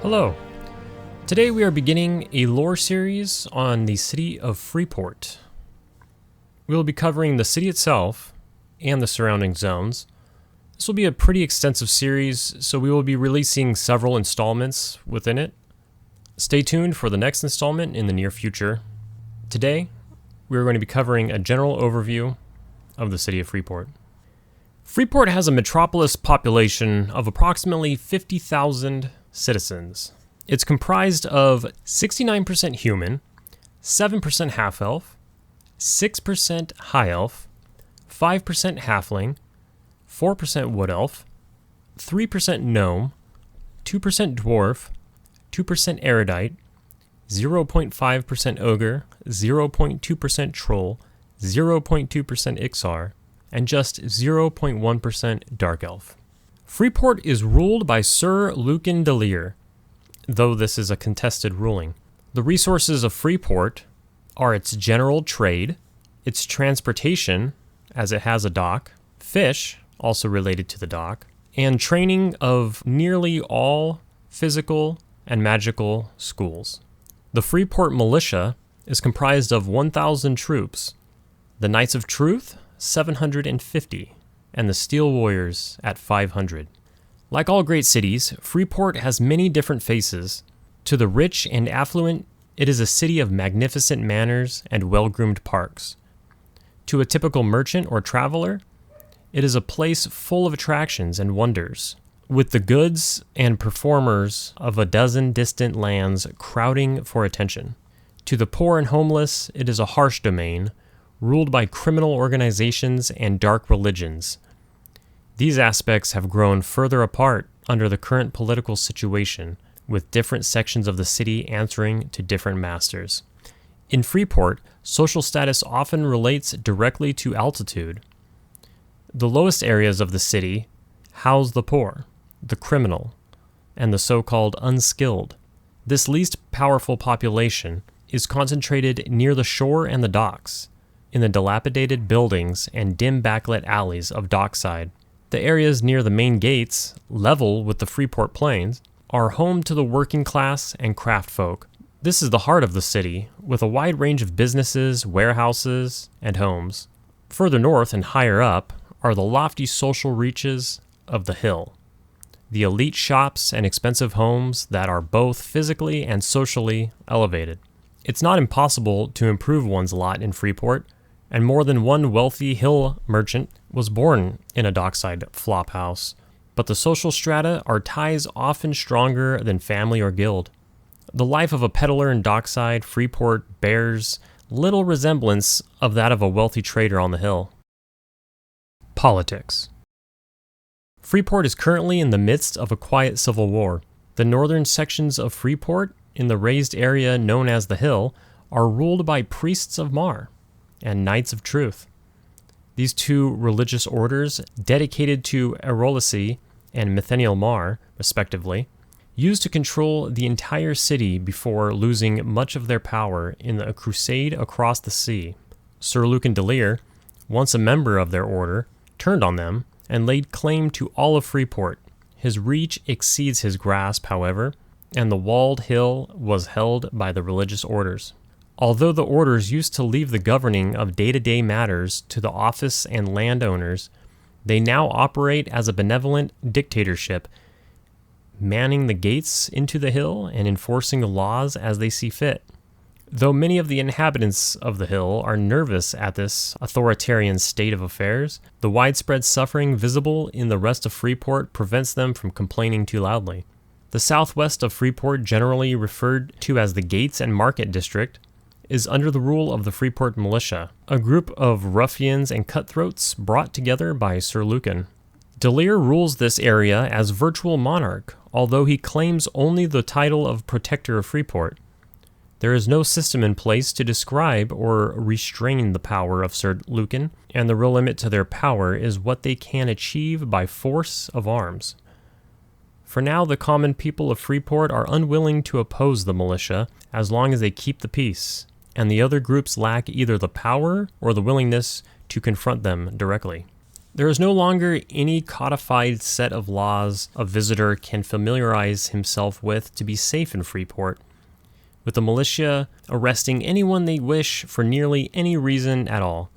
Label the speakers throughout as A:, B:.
A: Hello. Today we are beginning a lore series on the city of Freeport. We will be covering the city itself and the surrounding zones. This will be a pretty extensive series, so we will be releasing several installments within it. Stay tuned for the next installment in the near future. Today, we are going to be covering a general overview of the city of Freeport. Freeport has a metropolis population of approximately 50,000 citizens. It's comprised of 69% human, 7% half-elf, 6% high-elf, 5% halfling, 4% wood-elf, 3% gnome, 2% dwarf, 2% erudite, 0.5% ogre, 0.2% troll, 0.2% Ixar, and just 0.1% dark elf. Freeport is ruled by Sir Lucan de Leer, though this is a contested ruling. The resources of Freeport are its general trade, its transportation, as it has a dock, fish, also related to the dock, and training of nearly all physical and magical schools. The Freeport militia is comprised of 1,000 troops, the Knights of Truth, 750, and the Steel Warriors at 500. Like all great cities, Freeport has many different faces. To the rich and affluent, it is a city of magnificent manors and well-groomed parks. To a typical merchant or traveler, it is a place full of attractions and wonders, with the goods and performers of a dozen distant lands crowding for attention. To the poor and homeless, it is a harsh domain, ruled by criminal organizations and dark religions. These aspects have grown further apart under the current political situation, with different sections of the city answering to different masters. In Freeport, social status often relates directly to altitude. The lowest areas of the city house the poor, the criminal, and the so-called unskilled. This least powerful population is concentrated near the shore and the docks, in the dilapidated buildings and dim backlit alleys of dockside. The areas near the main gates, level with the Freeport Plains, are home to the working class and craft folk. This is the heart of the city, with a wide range of businesses, warehouses, and homes. Further north and higher up are the lofty social reaches of the hill, the elite shops and expensive homes that are both physically and socially elevated. It's not impossible to improve one's lot in Freeport, and more than one wealthy hill merchant was born in a dockside flophouse. But the social strata are ties often stronger than family or guild. The life of a peddler in dockside Freeport bears little resemblance of that of a wealthy trader on the hill. Politics. Freeport is currently in the midst of a quiet civil war. The northern sections of Freeport, in the raised area known as the Hill, are ruled by priests of Mar and Knights of Truth. These two religious orders, dedicated to Erolicy and Mythenial Mar, respectively, used to control the entire city before losing much of their power in a crusade across the sea. Sir Lucan de Leer, once a member of their order, turned on them and laid claim to all of Freeport. His reach exceeds his grasp, however, and the walled hill was held by the religious orders. Although the orders used to leave the governing of day-to-day matters to the office and landowners, they now operate as a benevolent dictatorship, manning the gates into the hill and enforcing the laws as they see fit. Though many of the inhabitants of the hill are nervous at this authoritarian state of affairs, the widespread suffering visible in the rest of Freeport prevents them from complaining too loudly. The southwest of Freeport, generally referred to as the Gates and Market District, is under the rule of the Freeport Militia, a group of ruffians and cutthroats brought together by Sir Lucan. De Leer rules this area as virtual monarch, although he claims only the title of Protector of Freeport. There is no system in place to describe or restrain the power of Sir Lucan, and the real limit to their power is what they can achieve by force of arms. For now, the common people of Freeport are unwilling to oppose the militia as long as they keep the peace, and the other groups lack either the power or the willingness to confront them directly. There is no longer any codified set of laws a visitor can familiarize himself with to be safe in Freeport, with the militia arresting anyone they wish for nearly any reason at all.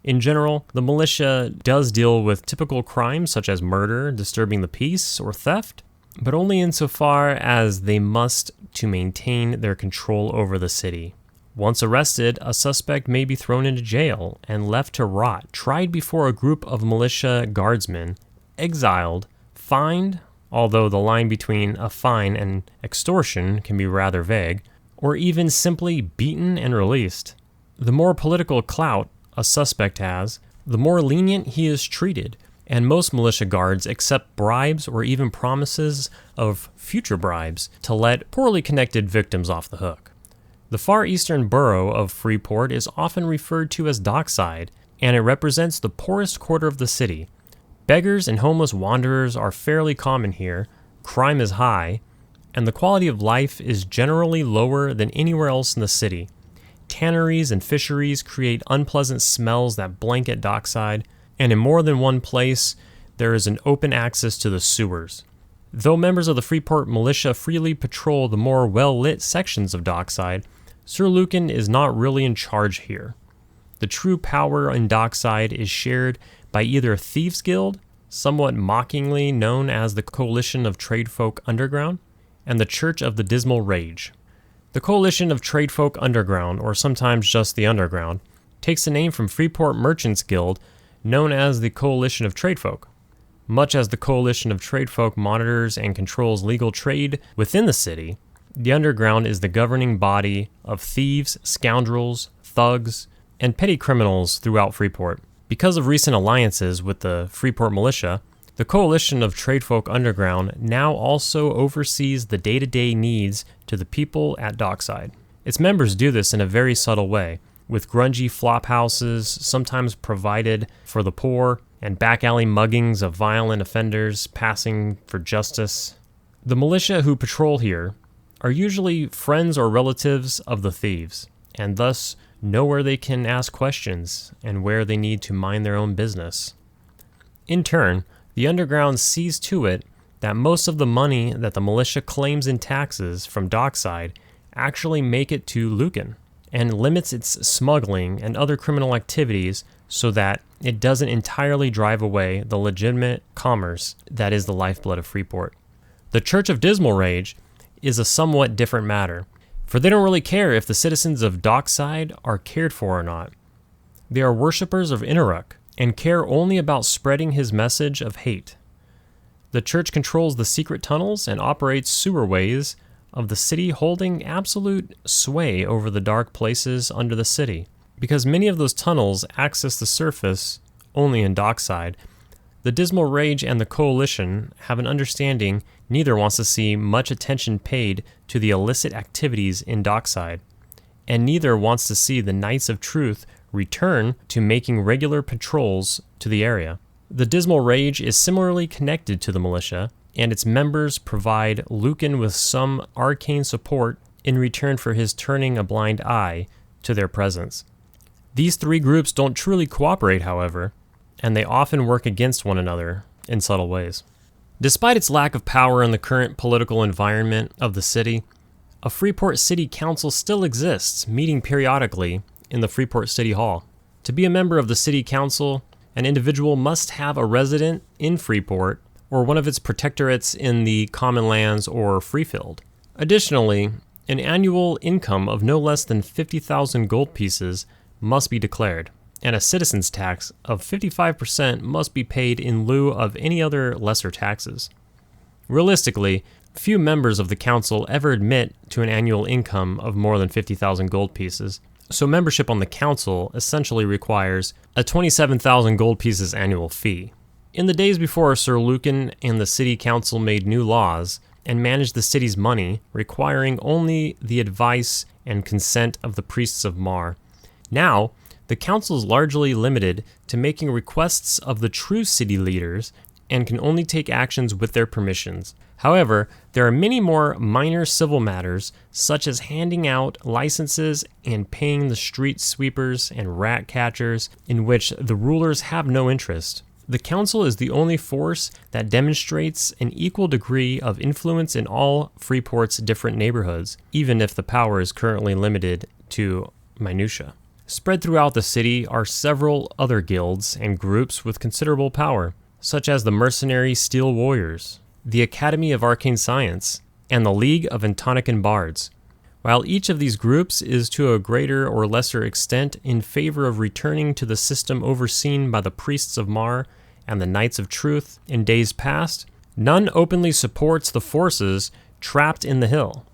A: In general, the militia does deal with typical crimes such as murder, disturbing the peace, or theft, but only insofar as they must to maintain their control over the city. Once arrested, a suspect may be thrown into jail and left to rot, tried before a group of militia guardsmen, exiled, fined, although the line between a fine and extortion can be rather vague, or even simply beaten and released. The more political clout a suspect has, the more lenient he is treated, and most militia guards accept bribes or even promises of future bribes to let poorly connected victims off the hook. The far eastern borough of Freeport is often referred to as Dockside, and it represents the poorest quarter of the city. Beggars and homeless wanderers are fairly common here, crime is high, and the quality of life is generally lower than anywhere else in the city. Tanneries and fisheries create unpleasant smells that blanket Dockside, and in more than one place, there is an open access to the sewers. Though members of the Freeport militia freely patrol the more well-lit sections of Dockside, Sir Lucan is not really in charge here. The true power in Dockside is shared by either a thieves' guild, somewhat mockingly known as the Coalition of Tradefolk Underground, and the Church of the Dismal Rage. The Coalition of Tradefolk Underground, or sometimes just the Underground, takes the name from Freeport Merchants Guild, known as the Coalition of Tradefolk. Much as the Coalition of Tradefolk monitors and controls legal trade within the city, the Underground is the governing body of thieves, scoundrels, thugs, and petty criminals throughout Freeport. Because of recent alliances with the Freeport militia, the Coalition of Tradefolk Underground now also oversees the day-to-day needs to the people at Dockside. Its members do this in a very subtle way, with grungy flop houses sometimes provided for the poor, and back alley muggings of violent offenders passing for justice. The militia who patrol here are usually friends or relatives of the thieves, and thus know where they can ask questions and where they need to mind their own business. In turn, the Underground sees to it that most of the money that the militia claims in taxes from Dockside actually make it to Lucan, and limits its smuggling and other criminal activities so that it doesn't entirely drive away the legitimate commerce that is the lifeblood of Freeport. The Church of Dismal Rage is a somewhat different matter, for they don't really care if the citizens of Dockside are cared for or not. They are worshippers of Inaruk and care only about spreading his message of hate. The church controls the secret tunnels and operates sewerways of the city, holding absolute sway over the dark places under the city. Because many of those tunnels access the surface only in Dockside, the Dismal Rage and the Coalition have an understanding neither wants to see much attention paid to the illicit activities in Dockside, and neither wants to see the Knights of Truth return to making regular patrols to the area. The Dismal Rage is similarly connected to the militia, and its members provide Lucan with some arcane support in return for his turning a blind eye to their presence. These three groups don't truly cooperate, however, and they often work against one another in subtle ways. Despite its lack of power in the current political environment of the city, a Freeport City Council still exists, meeting periodically in the Freeport City Hall. To be a member of the City Council, an individual must have a resident in Freeport or one of its protectorates in the Common Lands or Freefield. Additionally, an annual income of no less than 50,000 gold pieces must be declared, and a citizen's tax of 55% must be paid in lieu of any other lesser taxes. Realistically, few members of the council ever admit to an annual income of more than 50,000 gold pieces, so membership on the council essentially requires a 27,000 gold pieces annual fee. In the days before Sir Lucan and the city council made new laws and managed the city's money, requiring only the advice and consent of the priests of Mar, now the council is largely limited to making requests of the true city leaders and can only take actions with their permissions. However, there are many more minor civil matters, such as handing out licenses and paying the street sweepers and rat catchers, in which the rulers have no interest. The Council is the only force that demonstrates an equal degree of influence in all Freeport's different neighborhoods, even if the power is currently limited to minutia. Spread throughout the city are several other guilds and groups with considerable power, such as the Mercenary Steel Warriors, the Academy of Arcane Science, and the League of Antonican Bards. While each of these groups is to a greater or lesser extent in favor of returning to the system overseen by the Priests of Mar and the Knights of Truth in days past, none openly supports the forces trapped in the hill.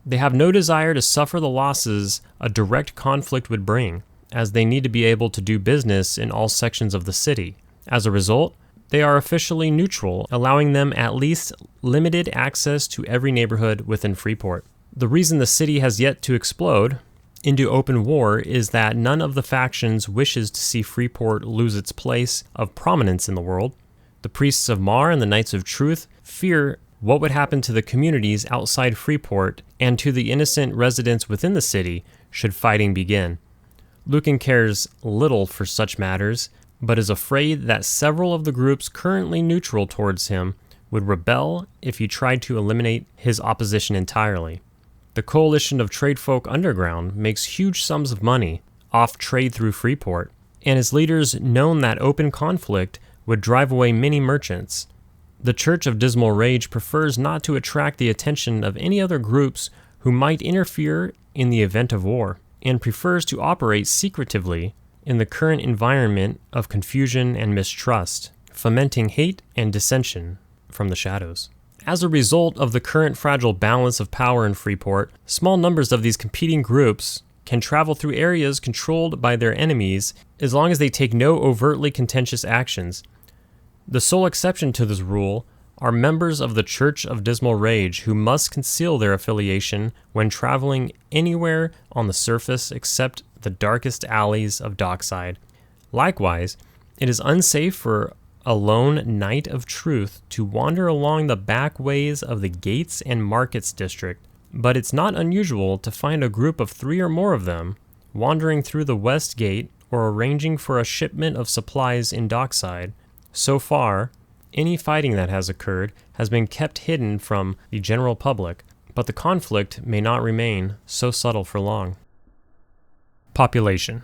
A: They have no desire to suffer the losses a direct conflict would bring, as they need to be able to do business in all sections of the city. As a result, they are officially neutral, allowing them at least limited access to every neighborhood within Freeport. The reason the city has yet to explode into open war is that none of the factions wishes to see Freeport lose its place of prominence in the world. The Priests of Mar and the Knights of Truth fear what would happen to the communities outside Freeport and to the innocent residents within the city should fighting begin. Lucan cares little for such matters, but is afraid that several of the groups currently neutral towards him would rebel if he tried to eliminate his opposition entirely. The coalition of tradefolk underground makes huge sums of money off trade through Freeport, and its leaders known that open conflict would drive away many merchants. The Church of Dismal Rage prefers not to attract the attention of any other groups who might interfere in the event of war, and prefers to operate secretively in the current environment of confusion and mistrust, fomenting hate and dissension from the shadows. As a result of the current fragile balance of power in Freeport, small numbers of these competing groups can travel through areas controlled by their enemies as long as they take no overtly contentious actions. The sole exception to this rule are members of the Church of Dismal Rage who must conceal their affiliation when traveling anywhere on the surface except the darkest alleys of Dockside. Likewise, it is unsafe for a lone Knight of Truth to wander along the back ways of the Gates and Markets district, but it's not unusual to find a group of 3 or more of them wandering through the West Gate or arranging for a shipment of supplies in Dockside. So far, any fighting that has occurred has been kept hidden from the general public, but the conflict may not remain so subtle for long. Population.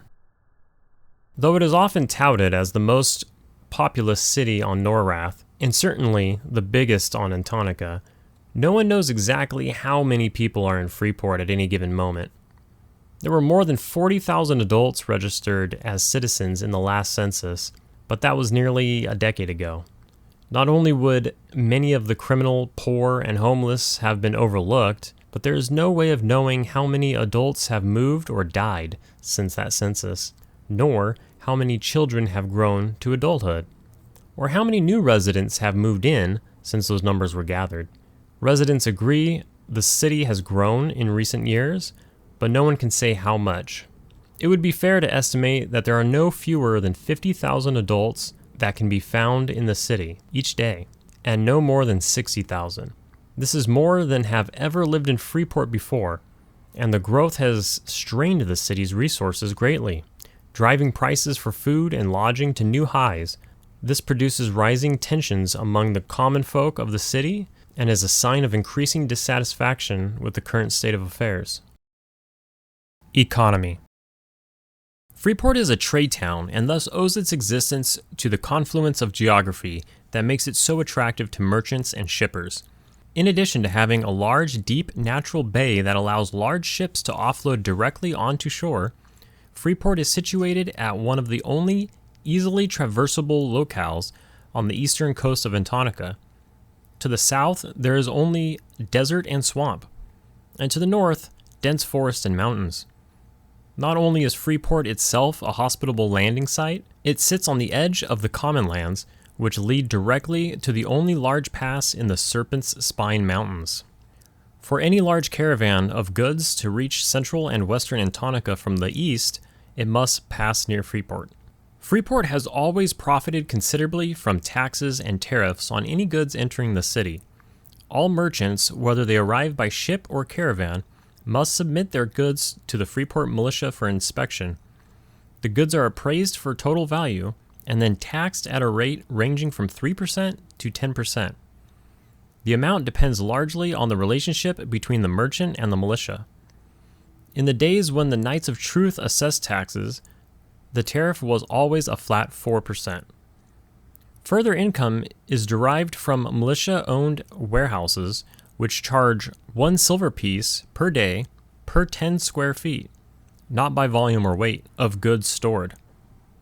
A: Though it is often touted as the most populous city on Norrath, and certainly the biggest on Antonica, no one knows exactly how many people are in Freeport at any given moment. There were more than 40,000 adults registered as citizens in the last census, but that was nearly a decade ago. Not only would many of the criminal, poor, and homeless have been overlooked, but there is no way of knowing how many adults have moved or died since that census, nor how many children have grown to adulthood, or how many new residents have moved in since those numbers were gathered. Residents agree the city has grown in recent years, but no one can say how much. It would be fair to estimate that there are no fewer than 50,000 adults that can be found in the city each day, and no more than 60,000. This is more than have ever lived in Freeport before, and the growth has strained the city's resources greatly, driving prices for food and lodging to new highs. This produces rising tensions among the common folk of the city and is a sign of increasing dissatisfaction with the current state of affairs. Economy. Freeport is a trade town and thus owes its existence to the confluence of geography that makes it so attractive to merchants and shippers. In addition to having a large, deep natural bay that allows large ships to offload directly onto shore, Freeport is situated at one of the only easily traversable locales on the eastern coast of Antonica. To the south, there is only desert and swamp, and to the north, dense forest and mountains. Not only is Freeport itself a hospitable landing site, it sits on the edge of the common lands, which lead directly to the only large pass in the Serpent's Spine Mountains. For any large caravan of goods to reach central and western Antonica from the east, it must pass near Freeport. Freeport has always profited considerably from taxes and tariffs on any goods entering the city. All merchants, whether they arrive by ship or caravan, must submit their goods to the Freeport militia for inspection. The goods are appraised for total value, and then taxed at a rate ranging from 3% to 10%. The amount depends largely on the relationship between the merchant and the militia. In the days when the Knights of Truth assessed taxes, the tariff was always a flat 4%. Further income is derived from militia-owned warehouses, which charge 1 silver piece per day per 10 square feet, not by volume or weight, of goods stored.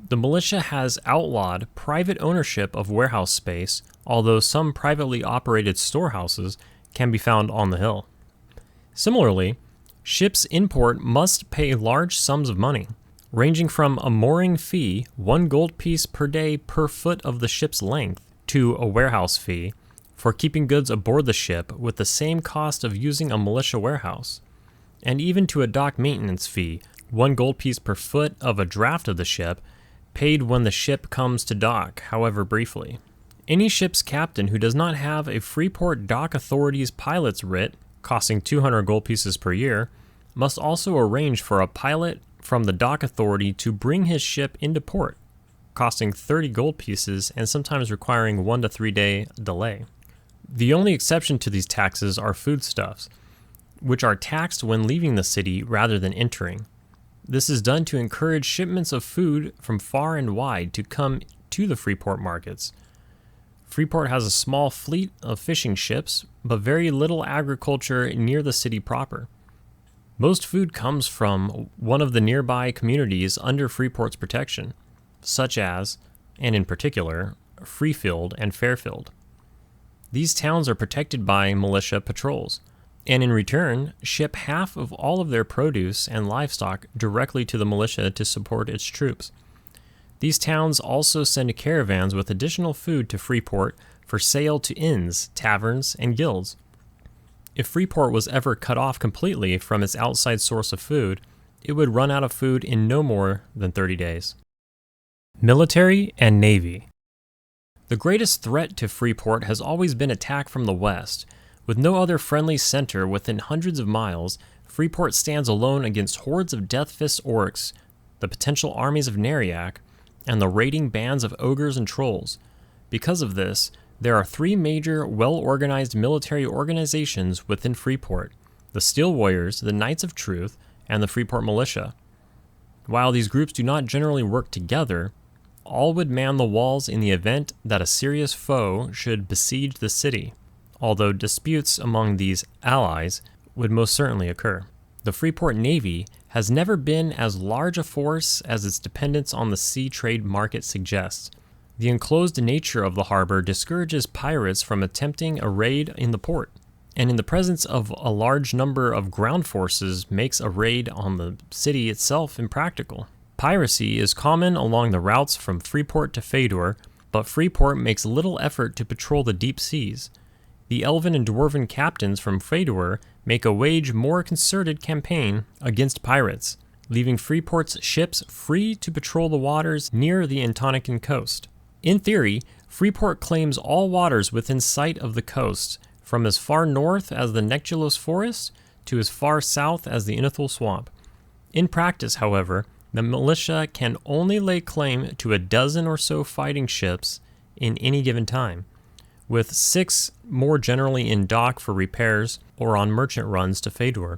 A: The militia has outlawed private ownership of warehouse space, although some privately operated storehouses can be found on the hill. Similarly, ships in port must pay large sums of money, ranging from a mooring fee, 1 gold piece per day per foot of the ship's length, to a warehouse fee for keeping goods aboard the ship with the same cost of using a militia warehouse, and even to a dock maintenance fee, 1 gold piece per foot of a draft of the ship, paid when the ship comes to dock, however briefly. Any ship's captain who does not have a Freeport Dock Authority's pilot's writ, costing 200 gold pieces per year, must also arrange for a pilot from the dock authority to bring his ship into port, costing 30 gold pieces and sometimes requiring 1 to 3 day delay. The only exception to these taxes are foodstuffs, which are taxed when leaving the city rather than entering. This is done to encourage shipments of food from far and wide to come to the Freeport markets. Freeport has a small fleet of fishing ships, but very little agriculture near the city proper. Most food comes from one of the nearby communities under Freeport's protection, such as, and in particular, Freefield and Fairfield. These towns are protected by militia patrols, and in return, ship half of all of their produce and livestock directly to the militia to support its troops. These towns also send caravans with additional food to Freeport for sale to inns, taverns, and guilds. If Freeport was ever cut off completely from its outside source of food, it would run out of food in no more than 30 days. Military and Navy. The greatest threat to Freeport has always been attack from the west. With no other friendly center within hundreds of miles, Freeport stands alone against hordes of Deathfist orcs, the potential armies of Narrator, and the raiding bands of ogres and trolls. Because of this, there are 3 major, well-organized military organizations within Freeport: the Steel Warriors, the Knights of Truth, and the Freeport Militia. While these groups do not generally work together, all would man the walls in the event that a serious foe should besiege the city, although disputes among these allies would most certainly occur. The Freeport Navy has never been as large a force as its dependence on the sea trade market suggests. The enclosed nature of the harbor discourages pirates from attempting a raid in the port, and in the presence of a large number of ground forces makes a raid on the city itself impractical. Piracy is common along the routes from Freeport to Fedor, but Freeport makes little effort to patrol the deep seas. The Elven and Dwarven captains from Fedor make a more concerted campaign against pirates, leaving Freeport's ships free to patrol the waters near the Antonican coast. In theory, Freeport claims all waters within sight of the coast, from as far north as the Nectulos Forest to as far south as the Inethul Swamp. In practice, however, the militia can only lay claim to a dozen or so fighting ships in any given time, with 6 more generally in dock for repairs or on merchant runs to Fedor.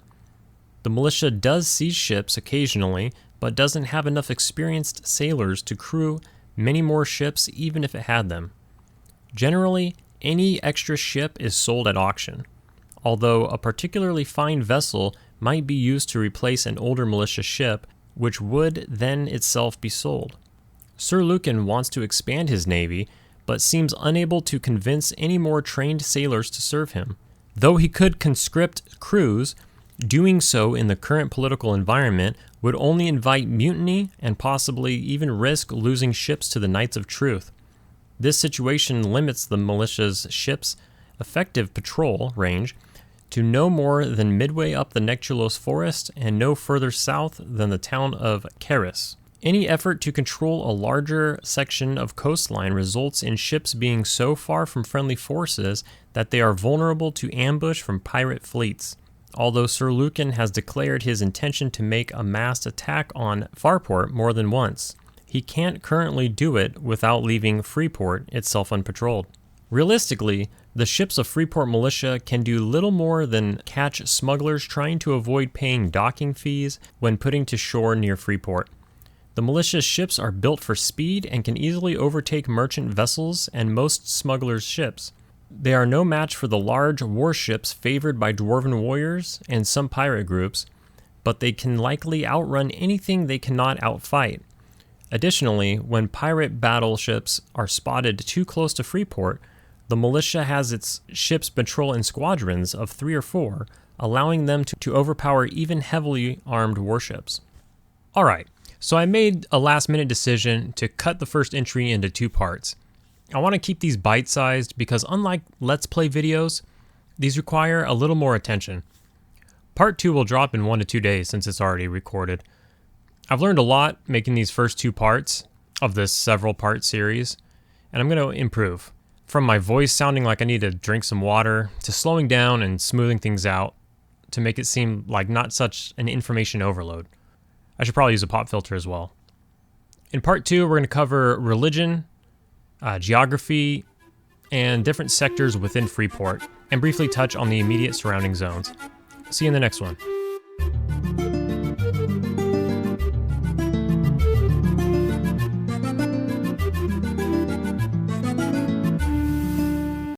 A: The militia does seize ships occasionally, but doesn't have enough experienced sailors to crew many more ships even if it had them. Generally, any extra ship is sold at auction, although a particularly fine vessel might be used to replace an older militia ship, which would then itself be sold. Sir Lucan wants to expand his navy, but seems unable to convince any more trained sailors to serve him. Though he could conscript crews, doing so in the current political environment would only invite mutiny and possibly even risk losing ships to the Knights of Truth. This situation limits the militia's ships' effective patrol range to no more than midway up the Nectulos Forest and no further south than the town of Caris. Any effort to control a larger section of coastline results in ships being so far from friendly forces that they are vulnerable to ambush from pirate fleets. Although Sir Lucan has declared his intention to make a massed attack on Farport more than once, he can't currently do it without leaving Freeport itself unpatrolled. Realistically, the ships of Freeport militia can do little more than catch smugglers trying to avoid paying docking fees when putting to shore near Freeport. The militia's ships are built for speed and can easily overtake merchant vessels and most smugglers' ships. They are no match for the large warships favored by dwarven warriors and some pirate groups, but they can likely outrun anything they cannot outfight. Additionally, when pirate battleships are spotted too close to Freeport, the militia has its ships patrol in squadrons of 3 or 4, allowing them to overpower even heavily armed warships. Alright, so I made a last-minute decision to cut the first entry into 2 parts. I want to keep these bite-sized because unlike Let's Play videos, these require a little more attention. Part 2 will drop in 1 to 2 days since it's already recorded. I've learned a lot making these first 2 parts of this several-part series, and I'm going to improve. From my voice sounding like I need to drink some water, to slowing down and smoothing things out to make it seem like not such an information overload. I should probably use a pop filter as well. In part 2, we're going to cover religion, geography, and different sectors within Freeport, and briefly touch on the immediate surrounding zones. See you in the next one.